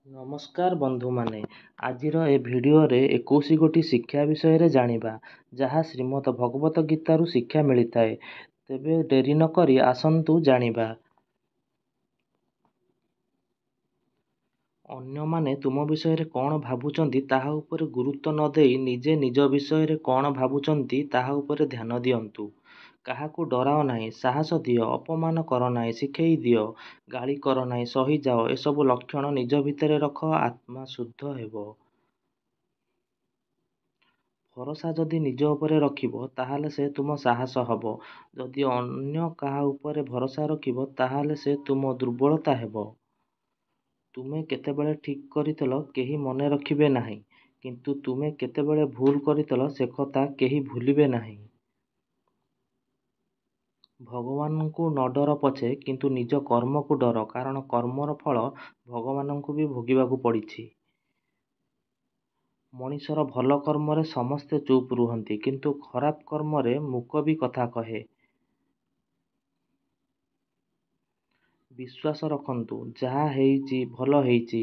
ନମସ୍କାର ବନ୍ଧୁମାନେ, ଆଜିର ଏ ଭିଡ଼ିଓରେ 21ଟି ଶିକ୍ଷା ବିଷୟରେ ଜାଣିବା, ଯାହା ଶ୍ରୀମଦ ଭଗବତ ଗୀତାରୁ ଶିକ୍ଷା ମିଳିଥାଏ। ତେବେ ଡେରି ନ କରି ଆସନ୍ତୁ ଜାଣିବା। ଅନ୍ୟମାନେ ତୁମ ବିଷୟରେ କ'ଣ ଭାବୁଛନ୍ତି ତାହା ଉପରେ ଗୁରୁତ୍ୱ ନ ଦେଇ ନିଜେ ନିଜ ବିଷୟରେ କ'ଣ ଭାବୁଛନ୍ତି ତାହା ଉପରେ ଧ୍ୟାନ ଦିଅନ୍ତୁ। କାହାକୁ ଡରାଅ ନାହିଁ, ସାହସ ଦିଅ, ଅପମାନ କର ନାହିଁ, ଶିଖେଇ ଦିଅ, ଗାଳି କର ନାହିଁ, ସହିଯାଅ। ଏସବୁ ଲକ୍ଷଣ ନିଜ ଭିତରେ ରଖ, ଆତ୍ମା ଶୁଦ୍ଧ ହେବ। ଭରସା ଯଦି ନିଜ ଉପରେ ରଖିବ ତାହେଲେ ସେ ତୁମ ସାହସ ହେବ। ଯଦି ଅନ୍ୟ କାହା ଉପରେ ଭରସା ରଖିବ ତାହେଲେ ସେ ତୁମ ଦୁର୍ବଳତା ହେବ। ତୁମେ କେତେବେଳେ ଠିକ୍ କରିଥିଲ କେହି ମନେ ରଖିବେ ନାହିଁ, କିନ୍ତୁ ତୁମେ କେତେବେଳେ ଭୁଲ କରିଥିଲ ସେକଥା କେହି ଭୁଲିବେ ନାହିଁ। ଭଗବାନଙ୍କୁ ନ ଡର ପଛେ, କିନ୍ତୁ ନିଜ କର୍ମକୁ ଡର, କାରଣ କର୍ମର ଫଳ ଭଗବାନଙ୍କୁ ବି ଭୋଗିବାକୁ ପଡ଼ିଛି। ମଣିଷର ଭଲ କର୍ମରେ ସମସ୍ତେ ଚୁପ୍ ରୁହନ୍ତି, କିନ୍ତୁ ଖରାପ କର୍ମରେ ମୂକ ବି କଥା କହେ। ବିଶ୍ୱାସ ରଖନ୍ତୁ, ଯାହା ହେଇଛି ଭଲ ହେଇଛି,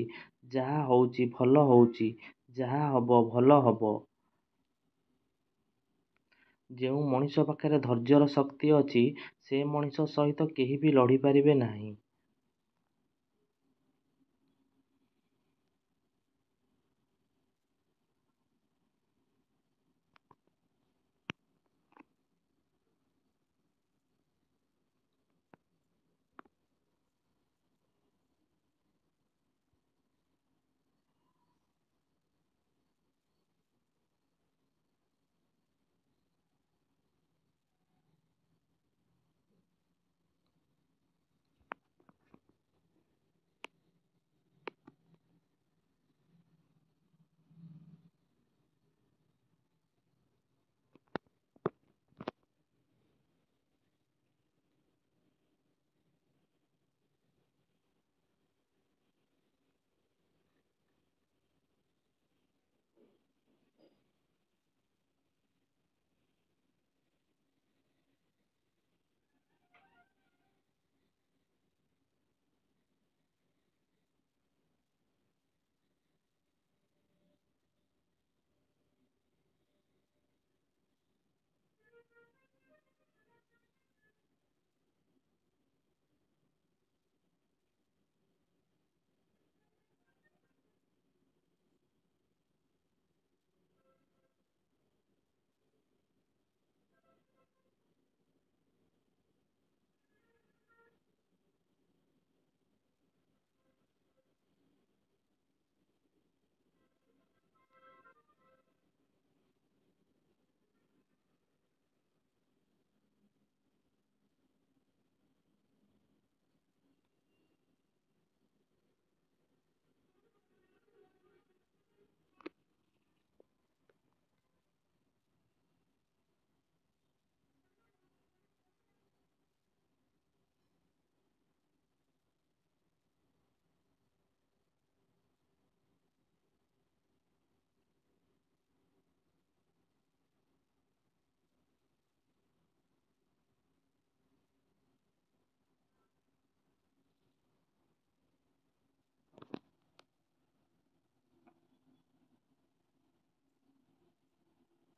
ଯାହା ହଉଛି ଭଲ ହଉଛି, ଯାହା ହବ ଭଲ ହବ। ଯେଉଁ ମଣିଷ ପାଖରେ ଧୈର୍ଯ୍ୟର ଶକ୍ତି ଅଛି, ସେ ମଣିଷ ସହିତ କେହି ବି ଲଢ଼ିପାରିବେ ନାହିଁ।